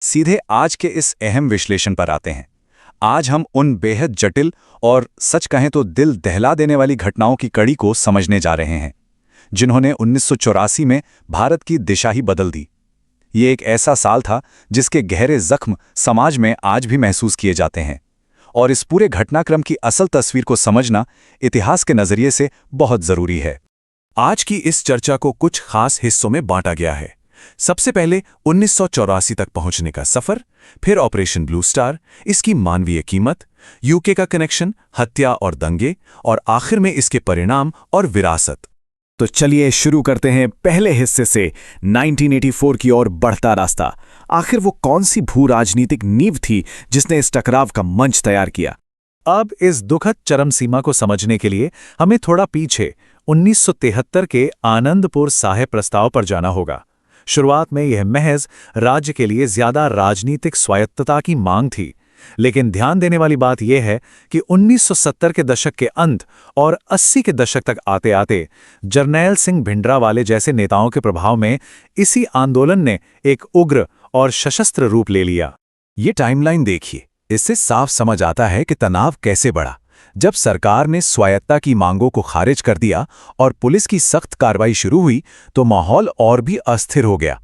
सीधे आज के इस अहम विश्लेषण पर आते हैं। आज हम उन बेहद जटिल और सच कहें तो दिल दहला देने वाली घटनाओं की कड़ी को समझने जा रहे हैं, जिन्होंने 1984 में भारत की दिशा ही बदल दी। ये एक ऐसा साल था जिसके गहरे जख्म समाज में आज भी महसूस किए जाते हैं, और इस पूरे घटनाक्रम की असल तस्वीर को समझना इतिहास के नजरिए से बहुत जरूरी है। आज की इस चर्चा को कुछ खास हिस्सों में बांटा गया है। सबसे पहले 1984 तक पहुंचने का सफर, फिर ऑपरेशन ब्लू स्टार, इसकी मानवीय कीमत, यूके का कनेक्शन, हत्या और दंगे, और आखिर में इसके परिणाम और विरासत। तो चलिए शुरू करते हैं पहले हिस्से से, 1984 की ओर बढ़ता रास्ता। आखिर वो कौन सी भू राजनीतिक नींव थी जिसने इस टकराव का मंच तैयार किया? अब इस दुखद चरम सीमा को समझने के लिए हमें थोड़ा पीछे 1973 के आनंदपुर साहेब प्रस्ताव पर जाना होगा। शुरुआत में यह महज राज्य के लिए ज्यादा राजनीतिक स्वायत्तता की मांग थी, लेकिन ध्यान देने वाली बात यह है कि 1970 के दशक के अंत और 80 के दशक तक आते आते जरनैल सिंह भिंडरावाले जैसे नेताओं के प्रभाव में इसी आंदोलन ने एक उग्र और सशस्त्र रूप ले लिया। ये टाइमलाइन देखिए, इससे साफ समझ आता है कि तनाव कैसे बढ़ा। जब सरकार ने स्वायत्तता की मांगों को खारिज कर दिया और पुलिस की सख्त कार्रवाई शुरू हुई, तो माहौल और भी अस्थिर हो गया।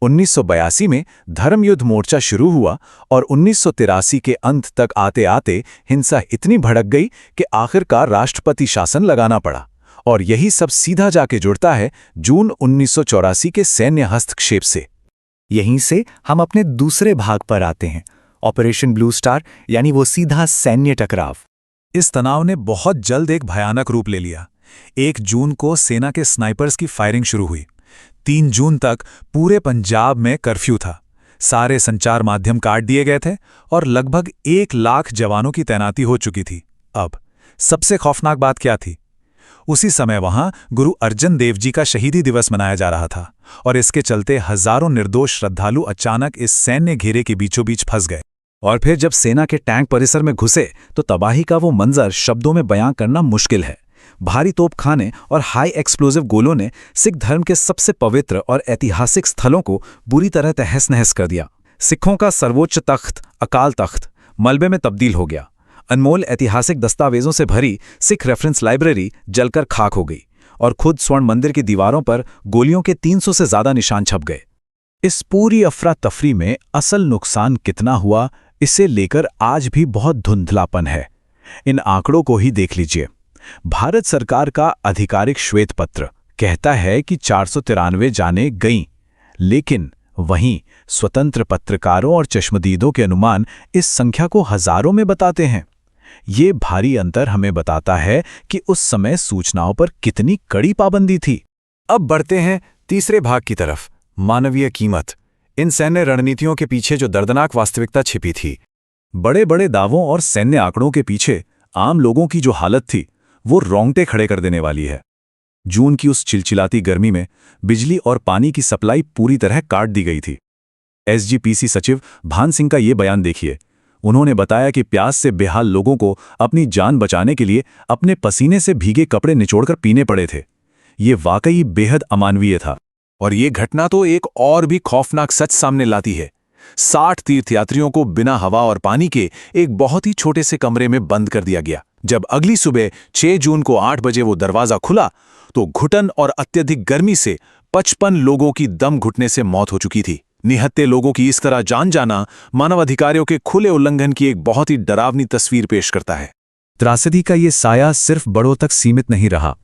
1982 में धर्मयुद्ध मोर्चा शुरू हुआ और 1983 के अंत तक आते आते हिंसा इतनी भड़क गई कि आखिरकार राष्ट्रपति शासन लगाना पड़ा। और यही सब सीधा जाके जुड़ता है जून 1984 के सैन्य हस्तक्षेप से। यहीं से हम अपने दूसरे भाग पर आते हैं, ऑपरेशन ब्लू स्टार, यानी वो सीधा सैन्य टकराव। इस तनाव ने बहुत जल्द एक भयानक रूप ले लिया। 1 जून को सेना के स्नाइपर्स की फायरिंग शुरू हुई। 3 जून तक पूरे पंजाब में कर्फ्यू था। सारे संचार माध्यम काट दिए गए थे और लगभग 1 लाख जवानों की तैनाती हो चुकी थी। अब सबसे खौफनाक बात क्या थी? उसी समय वहां गुरु अर्जन देव जी का शहीदी दिवस मनाया जा रहा था, और इसके चलते हजारों निर्दोष श्रद्धालु अचानक इस सैन्य घेरे के बीचों बीच फंस गए। और फिर जब सेना के टैंक परिसर में घुसे तो तबाही का वो मंजर शब्दों में बयां करना मुश्किल है। भारी तोपखाने और हाई एक्सप्लोजिव गोलों ने सिख धर्म के सबसे पवित्र और ऐतिहासिक स्थलों को बुरी तरह तहस नहस कर दिया। सिखों का सर्वोच्च तख्त, अकाल तख्त, मलबे में तब्दील हो गया। अनमोल ऐतिहासिक दस्तावेजों से भरी सिख रेफरेंस लाइब्रेरी जलकर खाक हो गई, और खुद स्वर्ण मंदिर की दीवारों पर गोलियों के 300 से ज्यादा निशान छप गए। इस पूरी अफरा तफरी में असल नुकसान कितना हुआ, इसे लेकर आज भी बहुत धुंधलापन है। इन आंकड़ों को ही देख लीजिए। भारत सरकार का आधिकारिक श्वेत पत्र कहता है कि 493 जानें गईं, लेकिन वहीं स्वतंत्र पत्रकारों और चश्मदीदों के अनुमान इस संख्या को हजारों में बताते हैं। ये भारी अंतर हमें बताता है कि उस समय सूचनाओं पर कितनी कड़ी पाबंदी थी। अब बढ़ते हैं तीसरे भाग की तरफ, मानवीय कीमत। इन सैन्य रणनीतियों के पीछे जो दर्दनाक वास्तविकता छिपी थी। बड़े बड़े दावों और सैन्य आंकड़ों के पीछे आम लोगों की जो हालत थी, वो रोंगटे खड़े कर देने वाली है। जून की उस चिलचिलाती गर्मी में बिजली और पानी की सप्लाई पूरी तरह काट दी गई थी। एसजीपीसी सचिव भान सिंह का ये बयान देखिए। उन्होंने बताया कि प्यास से बेहाल लोगों को अपनी जान बचाने के लिए अपने पसीने से भीगे कपड़े निचोड़कर पीने पड़े थे। ये वाकई बेहद अमानवीय था। और ये घटना तो एक और भी खौफनाक सच सामने लाती है। 60 तीर्थयात्रियों को बिना हवा और पानी के एक बहुत ही छोटे से कमरे में बंद कर दिया गया। जब अगली सुबह 6 जून को 8 बजे वो दरवाजा खुला, तो घुटन और अत्यधिक गर्मी से 55 लोगों की दम घुटने से मौत हो चुकी थी। निहत्थे लोगों की इस तरह जान जाना मानवाधिकारों के खुले उल्लंघन की एक बहुत ही डरावनी तस्वीर पेश करता है। त्रासदी का ये साया सिर्फ बड़ों तक सीमित नहीं रहा।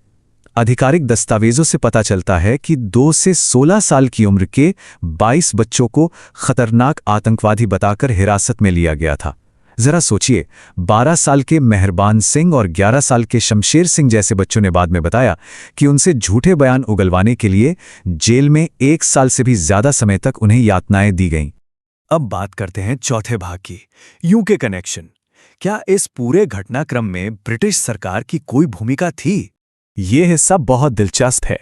आधिकारिक दस्तावेजों से पता चलता है कि 2 से 16 साल की उम्र के 22 बच्चों को खतरनाक आतंकवादी बताकर हिरासत में लिया गया था। जरा सोचिए, 12 साल के मेहरबान सिंह और 11 साल के शमशेर सिंह जैसे बच्चों ने बाद में बताया कि उनसे झूठे बयान उगलवाने के लिए जेल में 1 साल से भी ज्यादा समय तक उन्हें यातनाएं दी गईं। अब बात करते हैं चौथे भाग की, यूके कनेक्शन। क्या इस पूरे घटनाक्रम में ब्रिटिश सरकार की कोई भूमिका थी? ये हिस्सा बहुत दिलचस्प है।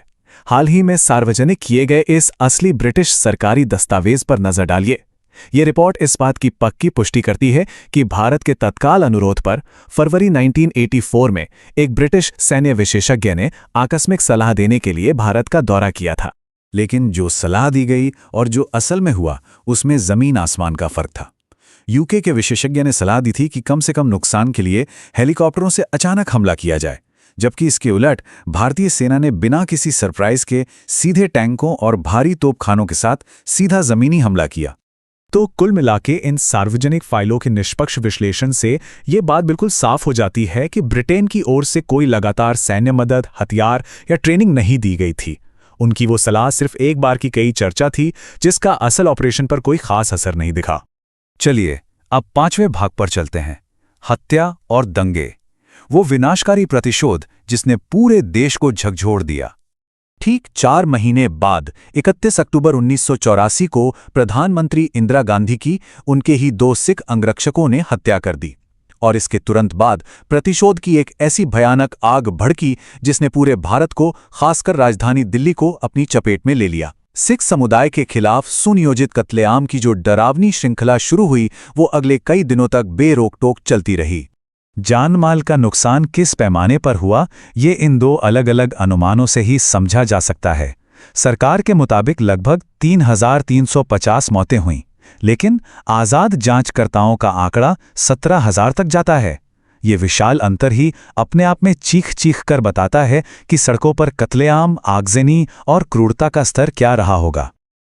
हाल ही में सार्वजनिक किए गए इस असली ब्रिटिश सरकारी दस्तावेज पर नजर डालिए। ये रिपोर्ट इस बात की पक्की पुष्टि करती है कि भारत के तत्काल अनुरोध पर फरवरी 1984 में एक ब्रिटिश सैन्य विशेषज्ञ ने आकस्मिक सलाह देने के लिए भारत का दौरा किया था। लेकिन जो सलाह दी गई और जो असल में हुआ उसमें जमीन आसमान का फर्क था। यूके के विशेषज्ञ ने सलाह दी थी कि कम से कम नुकसान के लिए हेलीकॉप्टरों से अचानक हमला किया जाए, जबकि इसके उलट भारतीय सेना ने बिना किसी सरप्राइज के सीधे टैंकों और भारी तोपखानों के साथ सीधा जमीनी हमला किया। तो कुल मिलाके इन सार्वजनिक फाइलों के निष्पक्ष विश्लेषण से ये बात बिल्कुल साफ हो जाती है कि ब्रिटेन की ओर से कोई लगातार सैन्य मदद, हथियार या ट्रेनिंग नहीं दी गई थी। उनकी वो सलाह सिर्फ एक बार की कई चर्चा थी, जिसका असल ऑपरेशन पर कोई खास असर नहीं दिखा। चलिए अब 5वें भाग पर चलते हैं, हत्या और दंगे, वो विनाशकारी प्रतिशोध जिसने पूरे देश को झकझोर दिया। ठीक 4 महीने बाद 31 अक्टूबर 1984 को प्रधानमंत्री इंदिरा गांधी की उनके ही 2 सिख अंगरक्षकों ने हत्या कर दी, और इसके तुरंत बाद प्रतिशोध की एक ऐसी भयानक आग भड़की जिसने पूरे भारत को, खासकर राजधानी दिल्ली को अपनी चपेट में ले लिया। सिख समुदाय के खिलाफ सुनियोजित कत्लेआम की जो डरावनी श्रृंखला शुरू हुई वो अगले कई दिनों तक बेरोक-टोक चलती रही। जान माल का नुकसान किस पैमाने पर हुआ, ये इन 2 अलग अलग अनुमानों से ही समझा जा सकता है। सरकार के मुताबिक लगभग 3,350 मौतें हुईं, लेकिन आज़ाद जांचकर्ताओं का आंकड़ा 17,000 तक जाता है। ये विशाल अंतर ही अपने आप में चीख कर बताता है कि सड़कों पर कत्लेआम, आगजनी और क्रूरता का स्तर क्या रहा होगा।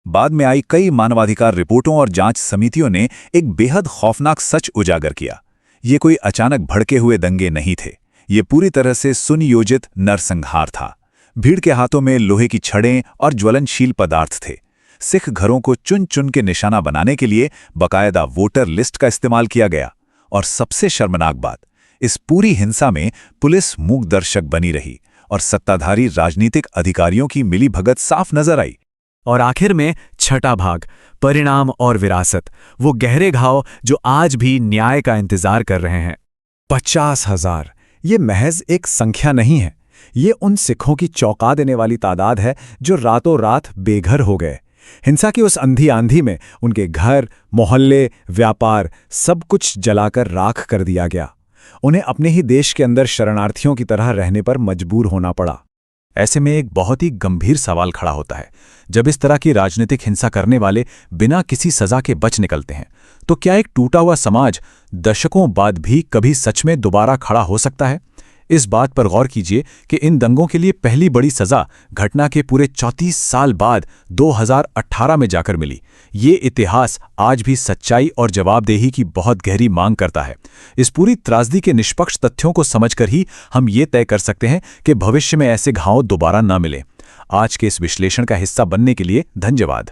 बाद में आई कई मानवाधिकार रिपोर्टों और जांच समितियों ने एक बेहद खौफनाक सच उजागर किया। ये कोई अचानक भड़के हुए दंगे नहीं थे, ये पूरी तरह से सुनियोजित नरसंहार था। भीड़ के हाथों में लोहे की छड़ें और ज्वलनशील पदार्थ थे। सिख घरों को चुन चुन के निशाना बनाने के लिए बाकायदा वोटर लिस्ट का इस्तेमाल किया गया। और सबसे शर्मनाक बात, इस पूरी हिंसा में पुलिस मूक दर्शक बनी रही और सत्ताधारी राजनीतिक अधिकारियों की मिलीभगत साफ नजर आई। और आखिर में छठा भाग, परिणाम और विरासत, वो गहरे घाव जो आज भी न्याय का इंतजार कर रहे हैं। 50,000 ये महज एक संख्या नहीं है, ये उन सिखों की चौंका देने वाली तादाद है जो रातों रात बेघर हो गए। हिंसा की उस अंधी आंधी में उनके घर, मोहल्ले, व्यापार सब कुछ जलाकर राख कर दिया गया। उन्हें अपने ही देश के अंदर शरणार्थियों की तरह रहने पर मजबूर होना पड़ा। ऐसे में एक बहुत ही गंभीर सवाल खड़ा होता है, जब इस तरह की राजनीतिक हिंसा करने वाले बिना किसी सजा के बच निकलते हैं, तो क्या एक टूटा हुआ समाज दशकों बाद भी कभी सच में दोबारा खड़ा हो सकता है? इस बात पर गौर कीजिए कि इन दंगों के लिए पहली बड़ी सजा घटना के पूरे 34 साल बाद 2018 में जाकर मिली। ये इतिहास आज भी सच्चाई और जवाबदेही की बहुत गहरी मांग करता है। इस पूरी त्रासदी के निष्पक्ष तथ्यों को समझकर ही हम ये तय कर सकते हैं कि भविष्य में ऐसे घाव दोबारा न मिले। आज के इस विश्लेषण का हिस्सा बनने के लिए धन्यवाद।